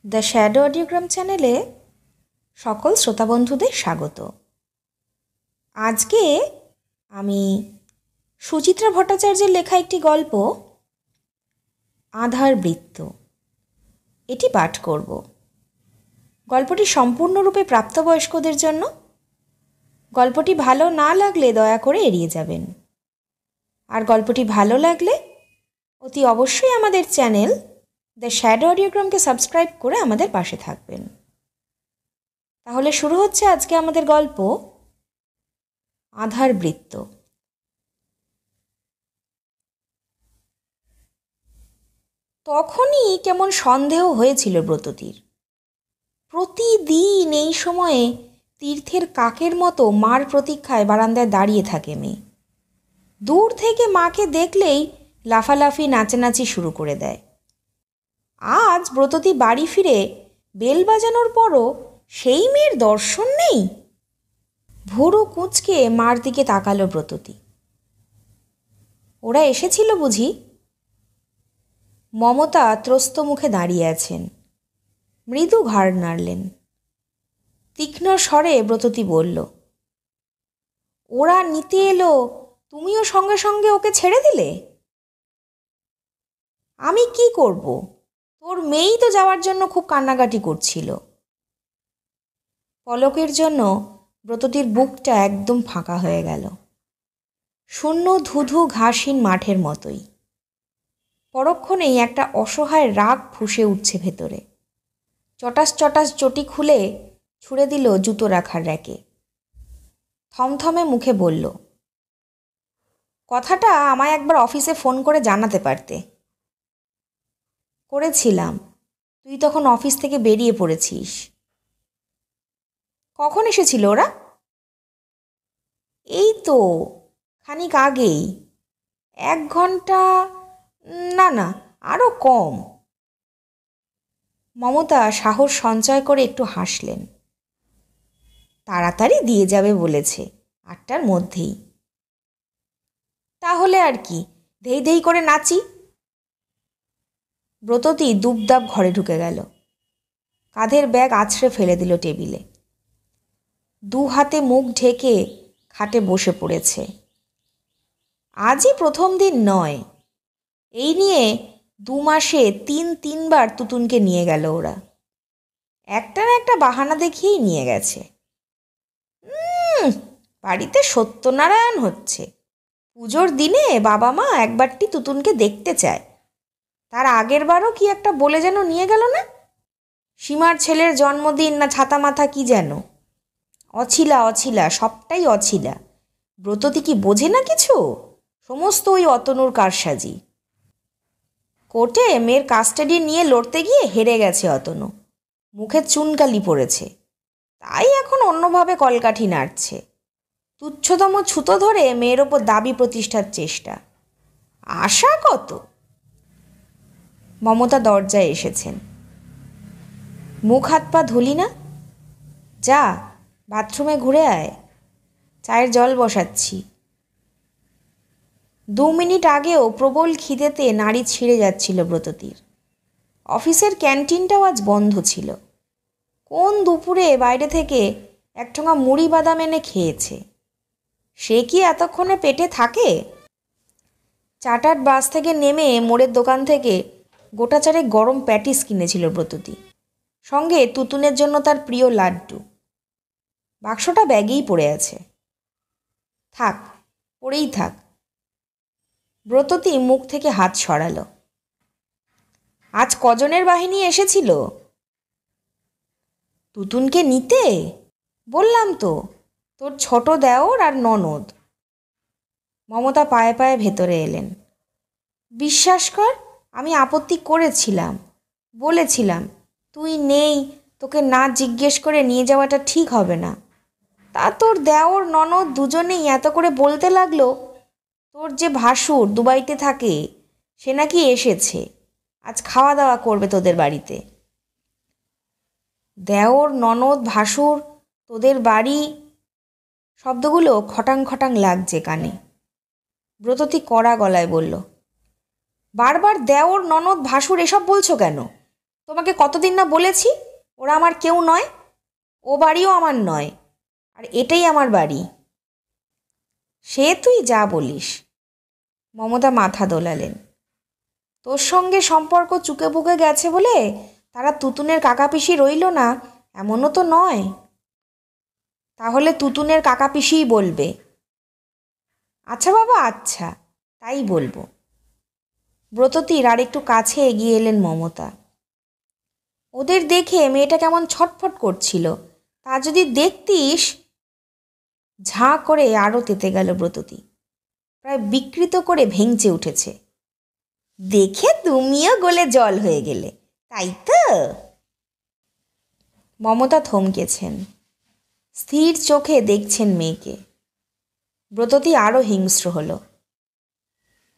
The shadow অডিওগ্রাম চ্যানেলে সকল শ্রোতা বন্ধুদের স্বাগত। আজকে আমি সুচিত্রা ভট্টাচার্যের লেখা একটি গল্প আধার বৃত্ত এটি পাঠ করব। গল্পটি সম্পূর্ণরূপে প্রাপ্তবয়স্কদের জন্য। গল্পটি ভালো না লাগলে দয়া করে এড়িয়ে যাবেন। আর গল্পটি ভালো লাগলে অতি অবশ্যই আমাদের চ্যানেল দ্য শ্যাডো অডিওগ্রামকে সাবস্ক্রাইব করে আমাদের পাশে থাকবেন। তাহলে শুরু হচ্ছে আজকে আমাদের গল্প আধার বৃত্ত। তখনই কেমন সন্দেহ হয়েছিল ব্রততীর। প্রতিদিন এই সময়ে তীর্থের কাকের মতো মার প্রতীক্ষায় বারান্দায় দাঁড়িয়ে থাকে মেয়ে। দূর থেকে মাকে দেখলেই লাফালাফি নাচানাচি শুরু করে দেয়। আজ ব্রততী বাড়ি ফিরে বেল বাজানোর পরও সেই মেয়ের দর্শন নেই। ভুরু কুঁচকে মার দিকে তাকালো ব্রততী। ওরা এসেছিল বুঝি? মমতা ত্রস্ত মুখে দাঁড়িয়ে আছেন, মৃদু ঘাড় নাড়লেন। তীক্ষ্ণ স্বরে ব্রততী বলল, ওরা নিতে এলো, তুমিও সঙ্গে সঙ্গে ওকে ছেড়ে দিলে? আমি কি করব? তোর মেয়েই তো যাওয়ার জন্য খুব কান্নাকাটি করছিল। পলকের জন্য ব্রততীর বুকটা একদম ফাঁকা হয়ে গেল, শূন্য ধুধু ঘাসহীন মাঠের মতোই। পরক্ষণেই একটা অসহায় রাগ ফুঁসে উঠছে ভেতরে। চটাস চটাস চটি খুলে ছুঁড়ে দিল জুতো রাখার র্যাকে। থমথমে মুখে বলল, কথাটা আমায় একবার অফিসে ফোন করে জানাতে পারতে। করেছিলাম, তুই তখন অফিস থেকে বেরিয়ে পড়েছিস। কখন এসেছিল ওরা? এই তো খানিক আগেই। 1 ঘন্টা, না আরও কম। মমতা সাহস সঞ্চয় করে একটু হাসলেন। তাড়াতাড়ি দিয়ে যাবে বলেছে, 8টার মধ্যেই। তাহলে আর কি, ধেই ধেই করে নাচি। ব্রততী দুবদাব ঘরে ঢুকে গেল। কাঁধের ব্যাগ আছড়ে ফেলে দিল টেবিলে। 2 হাতে মুখ ঢেকে খাটে বসে পড়েছে। আজই প্রথম দিন নয়, এই নিয়ে 2 মাসে 3বার তুতুনকে নিয়ে গেল ওরা। একটা না একটা বাহানা দেখিয়েই নিয়ে গেছে। বাড়িতে সত্যনারায়ণ হচ্ছে, পুজোর দিনে বাবা মা একবারটি তুতুনকে দেখতে চায়। তার আগের বারও কি একটা বলে যেন নিয়ে গেল না? সীমার ছেলের জন্মদিন না ছাতা মাথা কি যেন। অছিলা সবটাই অছিলা। ব্রততী কি বোঝে না কিছু? সমস্ত ওই অতনুর কারসাজি। কোর্টে মেয়ের কাস্টাডি নিয়ে লড়তে গিয়ে হেরে গেছে অতনু। মুখে চুনকালি পড়েছে, তাই এখন অন্যভাবে কলকাঠি নাড়ছে। তুচ্ছতম ছুতো ধরে মেয়ের ওপর দাবি প্রতিষ্ঠার চেষ্টা। আশা কত? মমতা দরজায় এসেছেন। মুখ হাত পা ধুলি না? যা বাথরুমে ঘুরে আয়, চায়ের জল বসাচ্ছি। 2 মিনিট আগেও প্রবল খিদেতে নাড়ি ছিঁড়ে যাচ্ছিল ব্রততীর। অফিসের ক্যান্টিনটাও আজ বন্ধ ছিল। কোন দুপুরে বাইরে থেকে 1 ঠোঙা মুড়ি বাদাম এনে খেয়েছে। সে কি এতক্ষণে পেটে থাকে? চাটার বাস থেকে নেমে মোড়ের দোকান থেকে গোটা 4 গরম প্যাটিস কিনেছিল ব্রততী, সঙ্গে তুতুনের জন্য তার প্রিয় লাড্ডু। বাক্সটা ব্যাগেই পড়ে আছে। থাক, পড়েই থাক। ব্রততী মুখ থেকে হাত সরালো। আজ কজনের বাহিনী এসেছিল তুতুনকে নিতে? বললাম তো, তোর ছোট দেওর আর ননদ। মমতা পায়ে পায়ে ভেতরে এলেন। বিশ্বাস কর, আমি আপত্তি করেছিলাম, বলেছিলাম তুই নেই, তোকে না জিজ্ঞেস করে নিয়ে যাওয়াটা ঠিক হবে না। তা তোর দেওর ননদ দুজনেই এত করে বলতে লাগলো তোর যে ভাসুর দুবাইতে থাকে সে নাকি এসেছে, আজ খাওয়া দাওয়া করবে তোদের বাড়িতে। দেওর ননদ ভাসুর তোদের বাড়ি, শব্দগুলো খটাং খটাং লাগছে কানে। ব্রততী কড়া গলায় বলল, বারবার দেওর ননদ ভাসুর এসব বলছো কেন? তোমাকে কতদিন না বলেছি ওরা আমার কেউ নয়, ও বাড়িও আমার নয়, আর এটাই আমার বাড়ি। সে তুই যা বলিস। মমতা মাথা দোলালেন। তোর সঙ্গে সম্পর্ক চুকে বুকে গেছে বলে তারা তুতুনের কাকা পিসি রইল না এমনও তো নয়। তাহলে তুতুনের কাকা পিসিই বলবে। আচ্ছা বাবা, আচ্ছা, তাই বলবো। ব্রততীর আর একটু কাছে এগিয়ে এলেন মমতা। ওদের দেখে মেয়েটা কেমন ছটফট করছিল, তা যদি দেখতিস। ঝাঁ করে আরও তেতে গেল ব্রততী, প্রায় বিকৃত করে ভেঙচে উঠেছে। দেখে তুমিও গলে জল হয়ে গেলে, তাই তো? মমতা থমকেছেন, স্থির চোখে দেখছেন মেয়েকে। ব্রততী আরও হিংস্র হলো।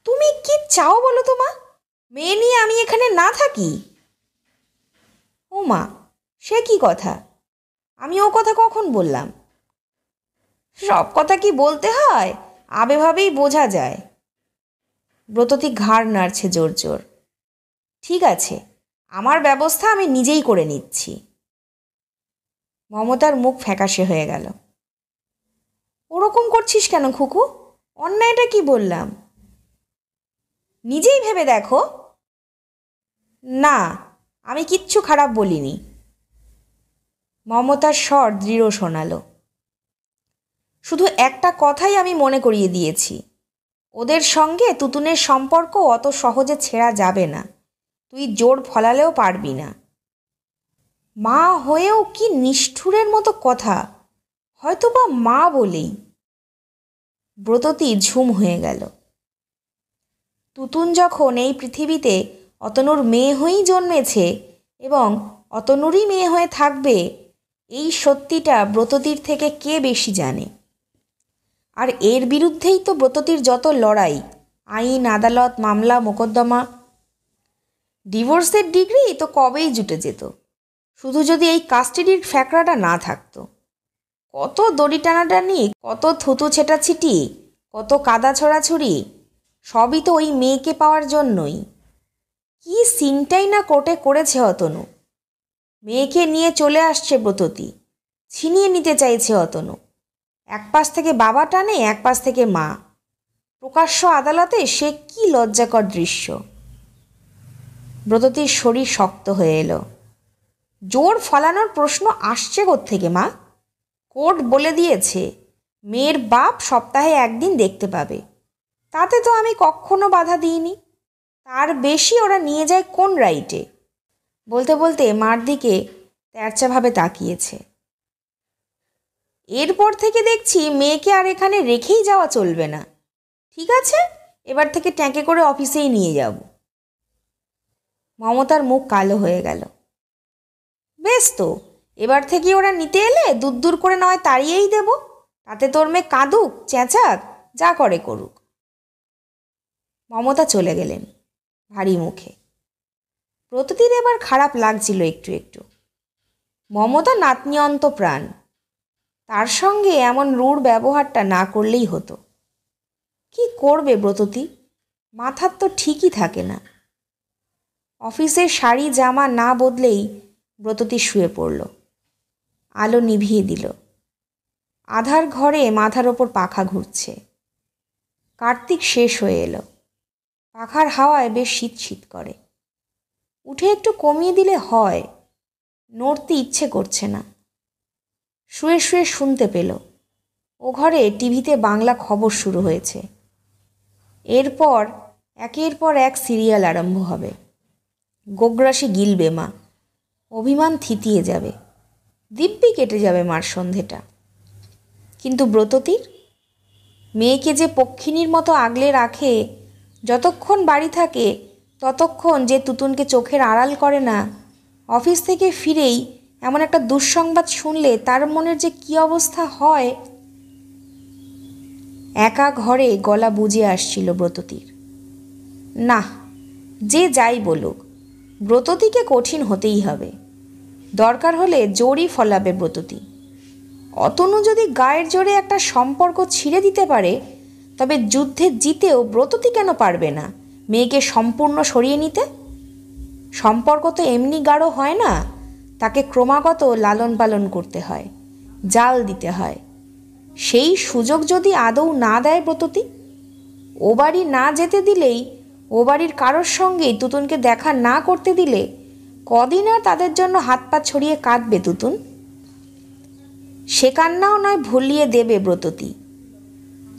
তুমি কি চাও বলো তো মা? মেয়ে নিয়ে আমি এখানে না থাকি? ও মা, সে কি কথা? আমি ও কথা কখন বললাম? সব কথা কি বলতে হয়? আবেভাবেই বোঝা যায়। ব্রততী ঘাড় নাড়ছে জোর জোর। ঠিক আছে, আমার ব্যবস্থা আমি নিজেই করে নিচ্ছি। মমতার মুখ ফ্যাকাশে হয়ে গেল। ওরকম করছিস কেন খুকু? অন্যায়টা কি বললাম? নিজেই ভেবে দেখো। না, আমি কিচ্ছু খারাপ বলিনি। মমতার স্বর দৃঢ় শোনালো। শুধু একটা কথাই আমি মনে করিয়ে দিয়েছি, ওদের সঙ্গে তুতুনের সম্পর্ক অত সহজে ছেঁড়া যাবে না। তুই জোর ফলালেও পারবি না। মা হয়েও কি নিষ্ঠুরের মতো কথা, হয়তো বা মা বলেই। ব্রততী ঝুম হয়ে গেল। তুতুন যখন এই পৃথিবীতে অতনুর মেয়ে হয়েই জন্মেছে এবং অতনুরই মেয়ে হয়ে থাকবে, এই সত্যিটা ব্রততীর থেকে কে বেশি জানে? আর এর বিরুদ্ধেই তো ব্রততীর যত লড়াই, আইন, আদালত, মামলা, মোকদ্দমা। ডিভোর্সের ডিগ্রি তো কবেই জুটে যেত, শুধু যদি এই কাস্টাডির ফ্যাকড়াটা না থাকতো। কত দড়ি টানাটানি, কত থুতু ছেটাছিটি, কত কাদা ছড়াছড়ি, সবই তো ওই মেয়েকে পাওয়ার জন্যই। কি সিনটাই না কোর্টে করেছে অতনু। মেয়েকে নিয়ে চলে আসছে ব্রততী, ছিনিয়ে নিতে চাইছে অতনু। এক পাশ থেকে বাবা টানে, এক পাশ থেকে মা। প্রকাশ্য আদালতে সে কি লজ্জাকর দৃশ্য। ব্রততীর শরীর শক্ত হয়ে এলো। জোর ফলানোর প্রশ্ন আসছে কোত্থেকে মা? কোর্ট বলে দিয়েছে মেয়ের বাপ সপ্তাহে একদিন দেখতে পাবে। তাতে তো আমি কখনো বাধা দিইনি। তার বেশি ওরা নিয়ে যায় কোন রাইটে? বলতে বলতে মার দিকে তেরচাভাবে তাকিয়েছে। এরপর থেকে দেখছি মেয়েকে আর এখানে রেখেই যাওয়া চলবে না। ঠিক আছে, এবার থেকে ট্যাঁকে করে অফিসেই নিয়ে যাব। মমতার মুখ কালো হয়ে গেল। বেশ তো, এবার থেকে ওরা নিতে এলে দূর দূর করে নয় তাড়িয়েই দেব। তাতে তোর মেয়ে কাঁদুক, চেঁচাক, যা করে করুক। মমতা চলে গেলেন ভারী মুখে। ব্রততীর এবার খারাপ লাগছিল একটু একটু। মমতা নাতনি অন্ত প্রাণ, তার সঙ্গে এমন রূঢ় ব্যবহারটা না করলেই হতো। কি করবে ব্রততী? মাথার তো ঠিকই থাকে না। অফিসের শাড়ি জামা না বদলেই ব্রততী শুয়ে পড়ল। আলো নিভিয়ে দিল। আধার ঘরে মাথার ওপর পাখা ঘুরছে। কার্তিক শেষ হয়ে এলো। পাখার হাওয়ায় বেশ শীত শীত করে। উঠে একটু কমিয়ে দিলে হয়, নড়তে ইচ্ছে করছে না। শুয়ে শুয়ে শুনতে পেল ও ঘরে টিভিতে বাংলা খবর শুরু হয়েছে। এরপর একের পর এক সিরিয়াল আরম্ভ হবে। গোগ্রাসে গিলবে মা, অভিমান থিতিয়ে যাবে, দিব্যি কেটে যাবে মার সন্ধেটা। কিন্তু ব্রততীর মেয়েকে যে পক্ষিণীর মতো আগলে রাখে, যতক্ষণ বাড়ি থাকে ততক্ষণ যে তুতুনকে চোখের আড়াল করে না, অফিস থেকে ফিরেই এমন একটা দুঃসংবাদ শুনলে তার মনের যে কী অবস্থা হয়। একা ঘরে গলা বুঝে আসছিল ব্রততীর। না, যে যাই বলুক, ব্রততীকে কঠিন হতেই হবে। দরকার হলে জোরই ফলাবে ব্রততী। অতনু যদি গায়ের জোরে একটা সম্পর্ক ছিঁড়ে দিতে পারে, তবে যুদ্ধে জিতেও ব্রততী কেন পারবে না মেয়েকে সম্পূর্ণ সরিয়ে নিতে? সম্পর্ক তো এমনি গাঢ় হয় না, তাকে ক্রমাগত লালন পালন করতে হয়, জাল দিতে হয়। সেই সুযোগ যদি আদৌ না দেয় ব্রততী, ও বাড়ি না যেতে দিলেই, ও বাড়ির কারোর সঙ্গেই তুতুনকে দেখা না করতে দিলে, কদিন আর তাদের জন্য হাত পা ছড়িয়ে কাঁদবে তুতুন? সে কান্নাও নয় ভুলিয়ে দেবে ব্রততী,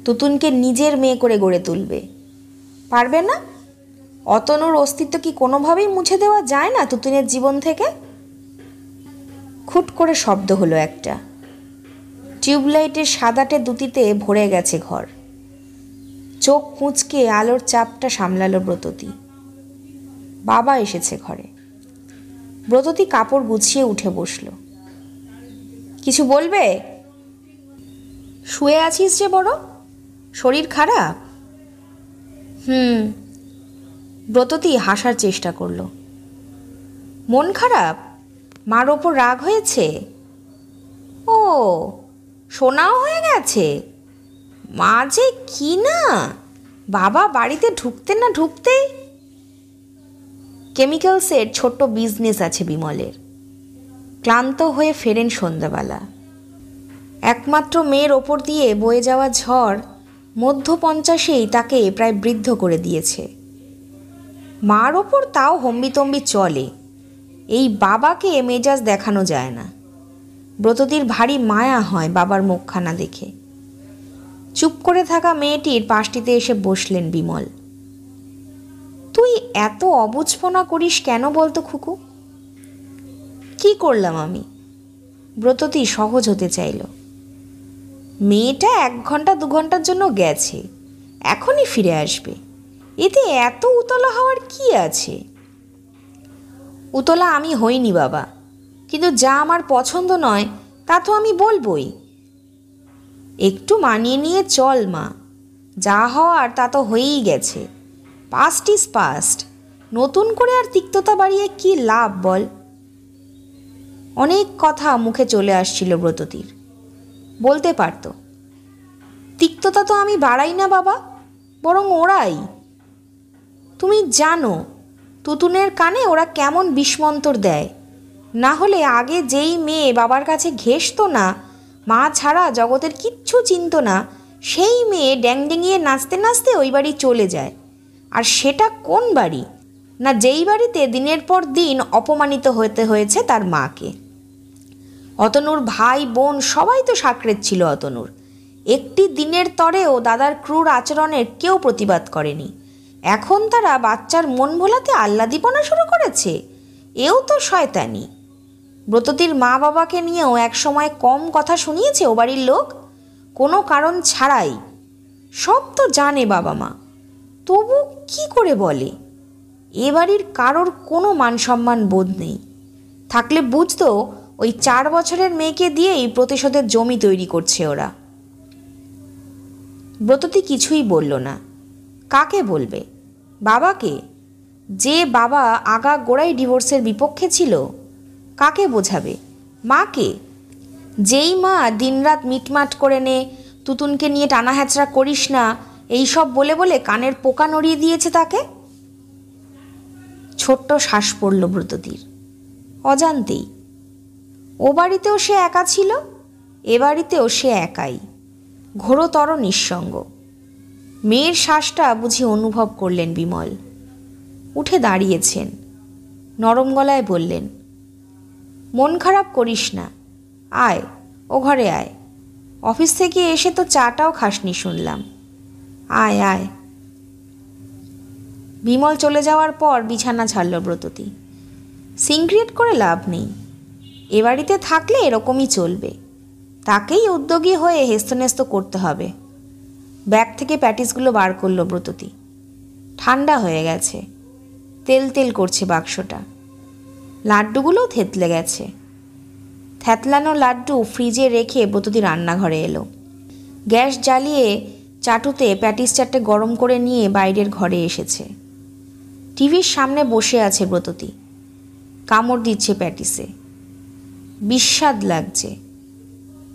তুতুনকে নিজের মেয়ে করে গড়ে তুলবে। পারবে না? অতনুর অস্তিত্ব কি কোনোভাবেই মুছে দেওয়া যায় না তুতুনের জীবন থেকে? খুট করে শব্দ হলো একটা। টিউবলাইটের সাদাটে দুটিতে ভরে গেছে ঘর। চোখ কুঁচকে আলোর চাপটা সামলালো ব্রততী। বাবা এসেছে ঘরে। ব্রততী কাপড় গুছিয়ে উঠে বসল। কিছু বলবে? শুয়ে আছিস যে বড়, শরীর খারাপ? ব্রততী হাসার চেষ্টা করল। মন খারাপ? মার ওপর রাগ হয়েছে? ও, শোনাও হয়ে গেছে? মা যে কি না, বাবা বাড়িতে ঢুকতে না ঢুকতেই। কেমিক্যালসের ছোট্ট বিজনেস আছে বিমলের। ক্লান্ত হয়ে ফেরেন সন্ধ্যাবেলা। একমাত্র মেয়ের ওপর দিয়ে বয়ে যাওয়া ঝড় মধ্য 50-এই তাকে প্রায় বৃদ্ধ করে দিয়েছে। মার ওপর তাও হম্বিতম্বি চলে, এই বাবাকে মেজাজ দেখানো যায় না। ব্রততীর ভারী মায়া হয় বাবার মুখখানা দেখে। চুপ করে থাকা মেয়েটির পাশটিতে এসে বসলেন বিমল। তুই এত অবুঝপনা করিস কেন বলতো খুকু? কি করলাম আমি? ব্রততী সহজ হতে চাইল। মেয়েটা 1 ঘন্টা 2 ঘন্টার জন্য গেছে, এখনই ফিরে আসবে, এতে এত উতলা হওয়ার কি আছে? উতলা আমি হইনি বাবা, কিন্তু যা আমার পছন্দ নয় তা তো আমি বলবই। একটু মানিয়ে নিয়ে চল মা, যা হওয়ার তা তো হয়েই গেছে। পাস্ট ইজ পাস্ট, নতুন করে আর তিক্ততা বাড়িয়ে কি লাভ বল? অনেক কথা মুখে চলে আসছিল ব্রততীর। বলতে পারত, তিক্ততা তো আমি বাড়াই না বাবা, বরং ওরাই। তুমি জানো তুতুনের কানে ওরা কেমন বিস্মন্তর দেয়। না হলে আগে যেই মেয়ে বাবার কাছে ঘেঁষত না, মা ছাড়া জগতের কিচ্ছু চিনত না, সেই মেয়ে ড্যাংডেঙিয়ে নাচতে নাচতে ওই বাড়ি চলে যায়। আর সেটা কোন বাড়ি? না যেই বাড়িতে দিনের পর দিন অপমানিত হতে হয়েছে তার মাকে। অতনুর ভাই বোন সবাই তো সাকরেত ছিল অতনুর। একটি দিনের তরেও দাদার ক্রূর আচরণের কেউ প্রতিবাদ করেনি। এখন তারা বাচ্চার মন ভোলাতে আহ্লাদীপনা শুরু করেছে। এও তো শয়তানি। ব্রততীর মা বাবাকে নিয়েও একসময় কম কথা শুনিয়েছে ও বাড়ির লোক, কোনো কারণ ছাড়াই। সব তো জানে বাবা মা, তবু কি করে বলে? এ বাড়ির কারোর কোনো মান সম্মান বোধ নেই। থাকলে বুঝতো ওই 4 বছরের মেয়েকে দিয়েই প্রতিশোধের জমি তৈরি করছে ওরা। ব্রততী কিছুই বলল না। কাকে বলবে? বাবাকে? যে বাবা আগা গোড়াই ডিভোর্সের বিপক্ষে ছিল। কাকে বোঝাবে? মাকে? যেই মা দিনরাত মিটমাট করে নে, তুতুনকে নিয়ে টানা হ্যাচড়া করিস না, এইসব বলে বলে কানের পোকা নড়িয়ে দিয়েছে তাকে। ছোট্ট শ্বাস পড়ল ব্রততীর অজান্তেই। ও বাড়িতেও সে একা ছিল, এ বাড়িতেও সে একাই, ঘোরতর নিঃসঙ্গ। মেয়ের শ্বাসটা বুঝি অনুভব করলেন বিমল। উঠে দাঁড়িয়েছেন, নরম গলায় বললেন, মন খারাপ করিস না, আয় ও ঘরে আয়। অফিস থেকে এসে তো চাটাও খাসনি শুনলাম, আয় আয়। বিমল চলে যাওয়ার পর বিছানা ছাড়ল ব্রততী। সিনক্রিয়েট করে লাভ নেই, এ বাড়িতে থাকলে এরকমই চলবে। তাকেই উদ্যোগী হয়ে হেস্তনেস্ত করতে হবে। ব্যাগ থেকে প্যাটিসগুলো বার করল ব্রততী। ঠান্ডা হয়ে গেছে, তেল তেল করছে বাক্সটা। লাড্ডুগুলোও থেতলে গেছে। থ্যাতলানো লাড্ডু ফ্রিজে রেখে ব্রততী রান্নাঘরে এলো। গ্যাস জ্বালিয়ে চাটুতে প্যাটিস 4টে গরম করে নিয়ে বাইরের ঘরে এসেছে। টিভির সামনে বসে আছে ব্রততী, কামড় দিচ্ছে প্যাটিসে। বিস্বাদ লাগছে,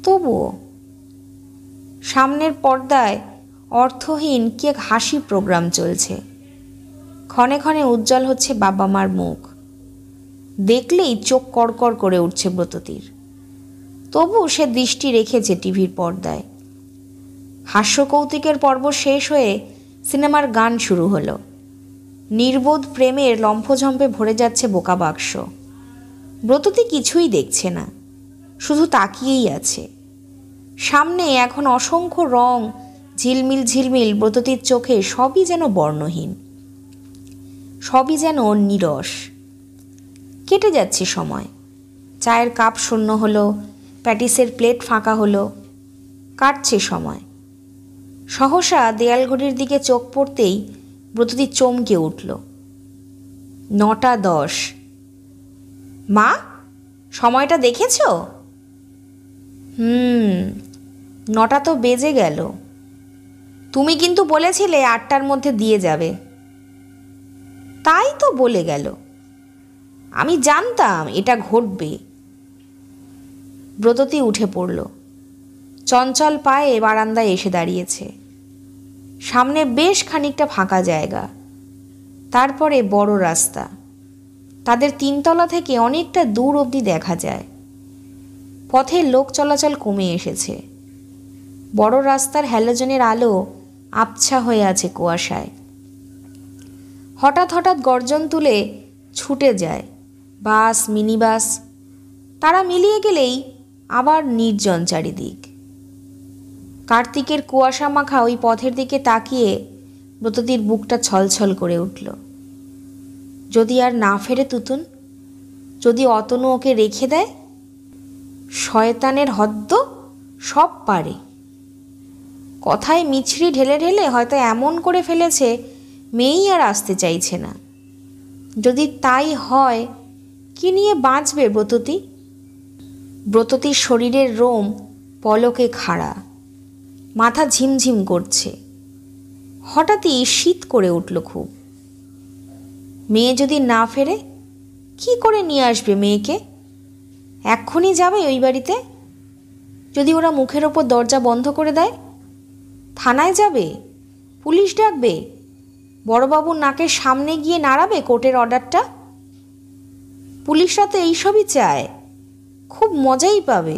তবুও। সামনের পর্দায় অর্থহীন কি এক হাসি প্রোগ্রাম চলছে। ক্ষণে ক্ষণে উজ্জ্বল হচ্ছে বাবা মার মুখ। দেখলেই চোখ কড়কড় করে উঠছে ব্রততীর। তবু সে দৃষ্টি রেখেছে টিভির পর্দায়। হাস্যকৌতুকের পর্ব শেষ হয়ে সিনেমার গান শুরু হলো। নির্বোধ প্রেমের লম্ফঝম্পে ভরে যাচ্ছে বোকা বাক্স। ব্রততী কিছুই দেখছে না, শুধু তাকিয়েই আছে। সামনে এখন অসংখ্য রং ঝিলমিল ঝিলমিল। ব্রততীর চোখে সবই যেন বর্ণহীন, সবই যেন নীরস। কেটে যাচ্ছে সময়। চায়ের কাপ শূন্য হলো, প্যাটিসের প্লেট ফাঁকা হলো। কাটছে সময়। সহসা দেয়ালঘড়ির দিকে চোখ পড়তেই ব্রততী চমকে উঠল। 9:10। মা, সময়টা দেখেছ? 9টা তো বেজে গেল। তুমি কিন্তু বলেছিলে 8টার মধ্যে দিয়ে যাবে। তাই তো বলে গেল। আমি জানতাম এটা ঘটবে। ব্রততী উঠে পড়ল। চঞ্চল পায়ে বারান্দায় এসে দাঁড়িয়েছে। সামনে বেশ খানিকটা ফাঁকা জায়গা, তারপরে বড় রাস্তা। তাদের 3তলা থেকে অনেকটা দূর অবধি দেখা যায়। পথে লোক চলাচল কমে এসেছে। বড় রাস্তার হ্যালোজেনের আলো আবছা হয়ে আছে কুয়াশায়। হঠাৎ হঠাৎ গর্জন তুলে ছুটে যায় বাস, মিনি বাস। তারা মিলিয়ে গেলেই আবার নির্জন চারিদিক। কার্তিকের কুয়াশা মাখা ওই পথের দিকে তাকিয়ে ব্রততীর বুকটা ছলছল করে উঠল। যদি আর না ফেরে তুতুন, যদি অতনু ওকে রেখে দেয়। শয়তানের হদ্দ, সব পারে। কথায় মিছরি ঢেলে ঢেলে হয়তো এমন করে ফেলেছে মেয়েই আর আসতে চাইছে না। যদি তাই হয়, কি নিয়ে বাঁচবে ব্রততী? ব্রততীর শরীরের রোম পলকে খাড়া, মাথা ঝিমঝিম করছে। হঠাৎই শীত করে উঠল খুব। মেয়ে যদি না ফেরে, কি করে নিয়ে আসবে মেয়েকে? এক্ষুনি যাবে ওই বাড়িতে? যদি ওরা মুখের ওপর দরজা বন্ধ করে দেয়? থানায় যাবে? পুলিশ ডাকবে? বড়বাবুর নাকের সামনে গিয়ে নাড়াবে কোর্টের অর্ডারটা? পুলিশরা তো এইসবই চায়, খুব মজাই পাবে।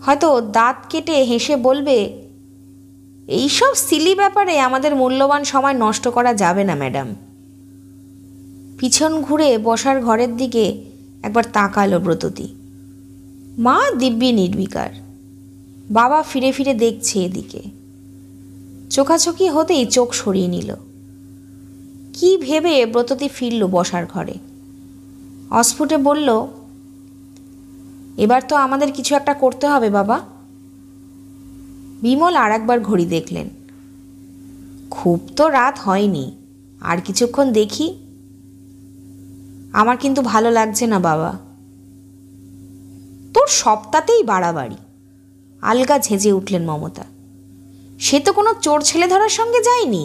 হয়তো দাঁত কেটে হেসে বলবে, এইসব সিলি ব্যাপারে আমাদের মূল্যবান সময় নষ্ট করা যাবে না ম্যাডাম। পিছন ঘুরে বসার ঘরের দিকে একবার তাকালো ব্রততী। মা দিব্যি নির্বিকার। বাবা ফিরে ফিরে দেখছে এদিকে। চোখাচোখি হতেই চোখ সরিয়ে নিল। কি ভেবে ব্রততী ফিরল বসার ঘরে। অস্ফুটে বলল, এবার তো আমাদের কিছু একটা করতে হবে বাবা। বিমল আর একবার ঘড়ি দেখলেন। খুব তো রাত হয়নি, আর কিছুক্ষণ দেখি। আমার কিন্তু ভালো লাগছে না বাবা। তোর সপ্তাহতেই বাড়াবাড়ি। আলগা ঝেঁঝে উঠলেন মমতা। সে তো কোনো চোর ছেলে ধরার সঙ্গে যায়নি,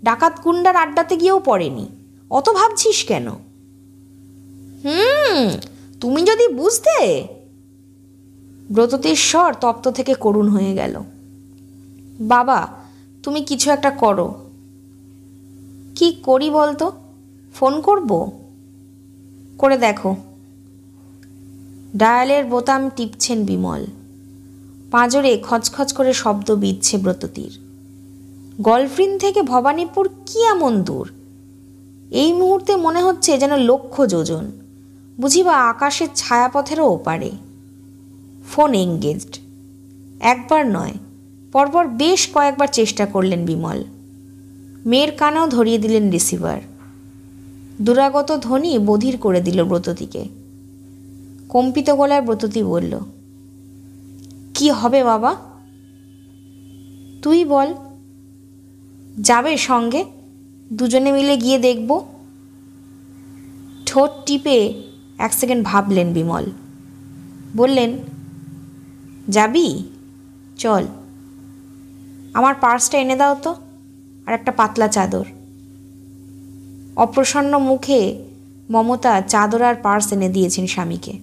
ডাকাত গুন্ডার আড্ডাতে গিয়েও পড়েনি। অত ভাবছিস কেন? তুমি যদি বুঝতে। ব্রততীর স্বর তপ্ত থেকে করুণ হয়ে গেল। বাবা, তুমি কিছু একটা করো। কি করি বলতো? ফোন করব? করে দেখো। ডায়ালের বোতাম টিপছেন বিমল। পাঁজরে খচখচ করে শব্দ বিচ্ছে ব্রততীর। গলফ্রিন থেকে ভবানীপুর কি এমন দূর? এই মুহূর্তে মনে হচ্ছে যেন লক্ষ যোজন, বুঝিবা আকাশের ছায়াপথেরও ওপারে। Phone engaged. একবার নয়, পরপর বেশ কয়েকবার চেষ্টা করলেন বিমল। মেয়ের কানেও ধরিয়ে দিলেন রিসিভার। দুরাগত ধ্বনি বধির করে দিল ব্রততীকে। কম্পিত গলায় ব্রততী বলল, কি হবে বাবা? তুই বল। যাবে সঙ্গে? দুজনে মিলে গিয়ে দেখব। ঠোঁট টিপে 1 সেকেন্ড ভাবলেন বিমল। বললেন, যাবি? চল। আমার পার্সটা এনে দাও তো, আর একটা পাতলা চাদর। অপ্রসন্ন মুখে মমতা চাদর আর পার্স এনে দিয়েছেন স্বামীকে।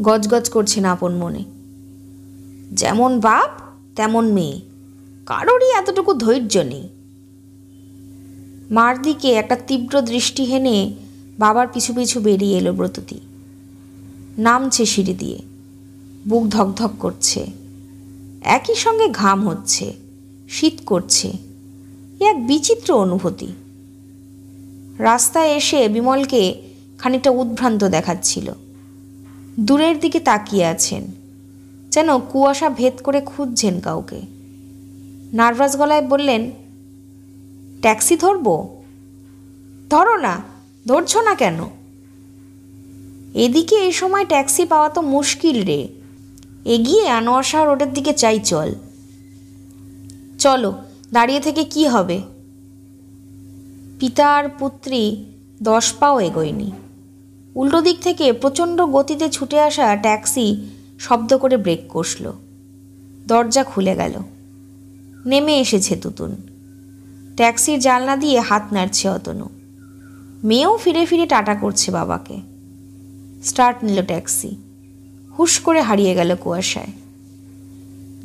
গজগজ করছেন আপন মনে। যেমন বাপ তেমন মেয়ে, কারোরই এতটুকু ধৈর্য নেই। মার দিকে একটা তীব্র দৃষ্টি হেনে বাবার পিছু পিছু বেরিয়ে এলো ব্রততী। নামছে সিঁড়ি দিয়ে, বুক ধকধক করছে, একই সঙ্গে ঘাম হচ্ছে, শীত করছে। এক বিচিত্র অনুভূতি। রাস্তায় এসে বিমলকে খানিকটা উদ্ভ্রান্ত দেখাচ্ছিল। দূরের দিকে তাকিয়ে আছেন, যেন কুয়াশা ভেদ করে খুঁজছেন কাউকে। নার্ভাস গলায় বললেন, ট্যাক্সি ধরবো? ধরো না, ধরছো না কেন? এদিকে এই সময় ট্যাক্সি পাওয়া তো মুশকিল রে। এগিয়ে আনোয়ার শাহ রোডের দিকে চাই চল। চলো, দাঁড়িয়ে থেকে কি হবে? পিতা আর পুত্রী 10 পাও এগোয়নি। উল্টো দিক থেকে প্রচণ্ড গতিতে ছুটে আসা ট্যাক্সি শব্দ করে ব্রেক কষল। দরজা খুলে গেল। নেমে এসেছে তুতুন। ট্যাক্সির জানলা দিয়ে হাত নাড়ছে অতনু। মেয়েও ফিরে ফিরে টাটা করছে বাবাকে। স্টার্ট নিল ট্যাক্সি। হুশ করে হারিয়ে গেল কুয়াশায়।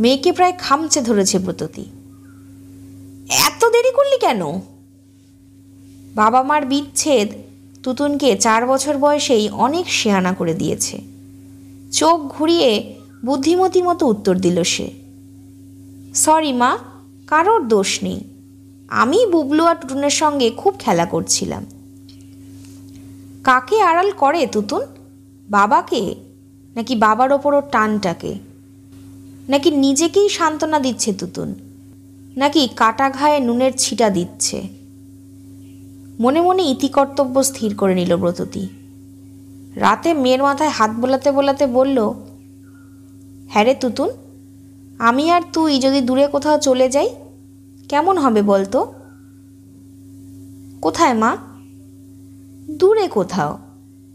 মেয়েকে প্রায় খামচে ধরেছে ব্রততী। এত দেরি করলি কেন? বাবা মার বিচ্ছেদ তুতুনকে 4 বছর বয়সেই অনেক শেয়ানা করে দিয়েছে। চোখ ঘুরিয়ে বুদ্ধিমতী মতো উত্তর দিল সে। সরি মা, কারোর দোষ নেই। আমি বুবলু আর টুটুনের সঙ্গে খুব খেলা করছিলাম। কাকে আড়াল করে তুতুন? বাবাকে, নাকি বাবার ওপর ওর টানটাকে? নাকি নিজেকেই সান্ত্বনা দিচ্ছে তুতুন? নাকি কাটা ঘায়ে নুনের ছিটা দিচ্ছে? মনে মনে ইতিকর্তব্য স্থির করে নিল ব্রততী। রাতে মেয়ের মাথায় হাত বোলাতে বোলাতে বলল, হ্যাঁ রে তুতুন, আমি আর তুই যদি দূরে কোথাও চলে যাই কেমন হবে বলতো? কোথায় মা? দূরে কোথাও,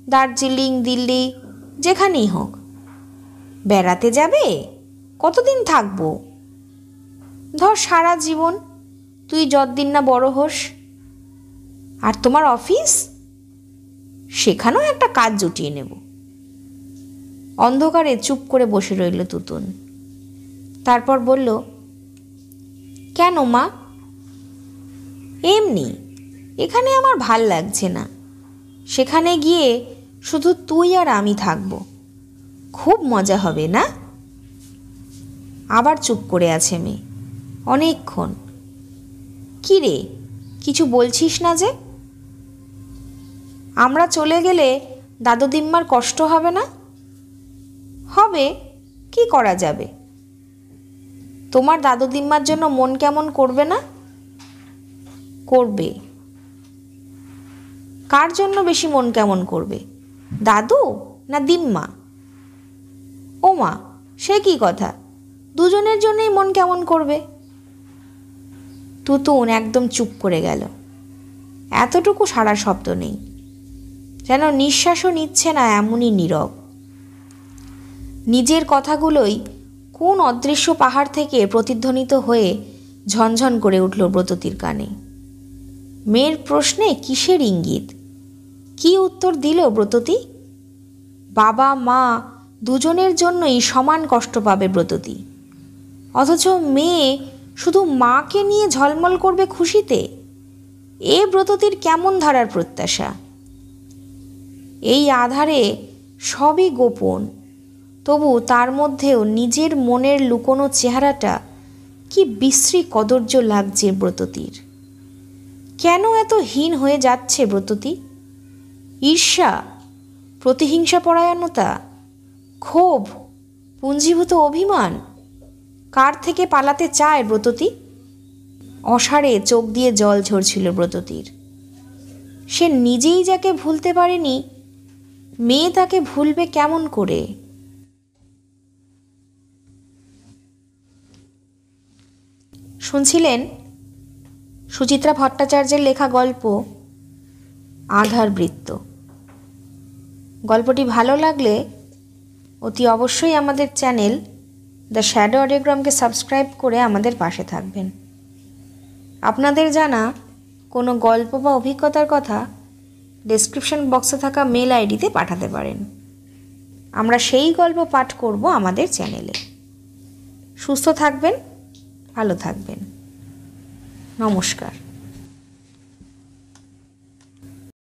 দার্জিলিং, দিল্লি, যেখানেই হোক। বেড়াতে যাবে? কতদিন থাকবো? ধর সারা জীবন, তুই যতদিন না বড় হোস। আর তোমার অফিস? সেখানেও একটা কাজ জুটিয়ে নেব। অন্ধকারে চুপ করে বসে রইল তুতুন। তারপর বলল, কেন মা? এমনি, এখানে আমার ভাল লাগছে না। সেখানে গিয়ে শুধু তুই আর আমি থাকব। খুব মজা হবে না? আবার চুপ করে আছে মেয়ে অনেকক্ষণ। কি রে, কিছু বলছিস না যে? আমরা চলে গেলে দাদু দিম্মার কষ্ট হবে না? হবে, কি করা যাবে? তোমার দাদু দিম্মার জন্য মন কেমন করবে না? করবে। কার জন্য বেশি মন কেমন করবে, দাদু না দিম্মা? ও মা, সে কি কথা? দুজনের জন্যই মন কেমন করবে। তুতুন একদম চুপ করে গেল। এতটুকু সারা শব্দ নেই, যেন নিঃশ্বাসও নিচ্ছে না, এমনই নীরব। নিজের কথাগুলোই কোন অদৃশ্য পাহাড় থেকে প্রতিধ্বনিত হয়ে ঝনঝন করে উঠল ব্রততীর কানে। মেয়ের প্রশ্নে কিসের ইঙ্গিত? কি উত্তর দিল ব্রততী? বাবা মা দুজনের জন্যই সমান কষ্ট পাবে ব্রততী, অথচ মেয়ে শুধু মাকে নিয়ে ঝলমল করবে খুশিতে। এ ব্রততীর কেমন ধারার প্রত্যাশা? এই আধারে সবই গোপন, তবু তার মধ্যেও নিজের মনের লুকোনো চেহারাটা কি বিশ্রী কদর্য লাগছে ব্রততীর। কেন এত হীন হয়ে যাচ্ছে ব্রততী? ঈর্ষা, প্রতিহিংসা পরায়ণতা, ক্ষোভ, পুঞ্জীভূত অভিমান? কার থেকে পালাতে চায় ব্রততী? অসাড়ে চোখ দিয়ে জল ঝরছিল ব্রততীর। সে নিজেই যাকে ভুলতে পারেনি, মেয়ে তাকে ভুলবে কেমন করে? শুনছিলেন সুচিত্রা ভট্টাচার্যের লেখা গল্প আধার বৃত্ত। গল্পটি ভালো লাগলে অতি অবশ্যই আমাদের চ্যানেল দ্য শ্যাডো অডিওগ্রামকে সাবস্ক্রাইব করে আমাদের পাশে থাকবেন। আপনাদের জানা কোনো গল্প বা অভিজ্ঞতার কথা ডেসক্রিপশন বক্সে থাকা মেল আইডিতে পাঠাতে পারেন। আমরা সেই গল্প পাঠ করব আমাদের চ্যানেলে। সুস্থ থাকবেন, ভালো থাকবেন। নমস্কার।